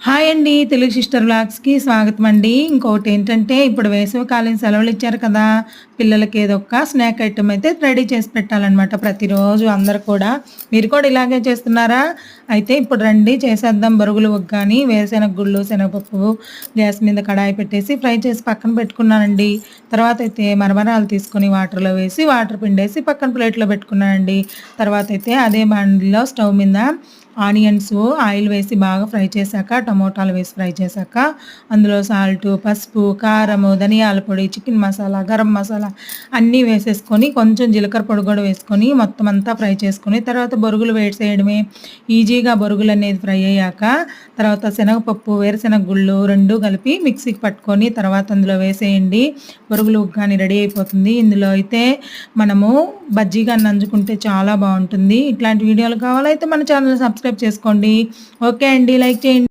Hi అండి. Telugu sister వ్లాగ్స్‌కి స్వాగతం అండి. ఇంకొకటి ఏంటంటే ఇప్పుడు వేసవికాలం సెలవులు ఇచ్చారు కదా! పిల్లలకి ఏదో ఒక స్నాక్ ఐటెమ్ అయితే రెడీ చేసి పెట్టాలనమాట ప్రతిరోజు అందరూ కూడా. మీరు కూడా ఇలాగే చేస్తున్నారా? అయితే ఇప్పుడు రండి చేసేద్దాం బొరుగులు ఉగ్గాని, వేరుశెనగ గుళ్ళు, శనగపప్పు గ్యాస్ మీద కడాయి పెట్టేసి ఫ్రై చేసి పక్కన పెట్టుకున్నానండి. తర్వాత అయితే మరమరాలు తీసుకొని వాటర్‌లో వేసి వాటర్ పిండేసి పక్కన ప్లేట్‌లో పెట్టుకున్నానండి. తర్వాత అయితే అదే బాండీలో స్టవ్ మీద ఆనియన్స్, ఆయిల్ వేసి బాగా ఫ్రై చేశాక, టమోటాలు వేసి ఫ్రై చేశాక, అందులో సాల్టు, పసుపు, కారము, ధనియాల పొడి, చికెన్ మసాలా, గరం మసాలా అన్నీ వేసేసుకొని, కొంచెం జీలకర్ర పొడి కూడా వేసుకొని, మొత్తం అంతా ఫ్రై చేసుకొని, తర్వాత బొరుగులు వేసేయడమే. ఈజీగా బొరుగులు అనేది ఫ్రై అయ్యాక, తర్వాత శనగపప్పు, వేరుశెనగ గుళ్ళు 2 కలిపి మిక్సీకి పట్టుకొని, తర్వాత అందులో వేసేయండి. బొరుగులు ఉగ్గాని రెడీ అయిపోతుంది. ఇందులో అయితే మనము బజ్జీగా నంజుకుంటే చాలా బాగుంటుంది. ఇట్లాంటి వీడియోలు కావాలైతే మన ఛానల్ సబ్స్క్రైబ్ చేసుకోండి. ఓకే అండి. లైక్ చేయండి.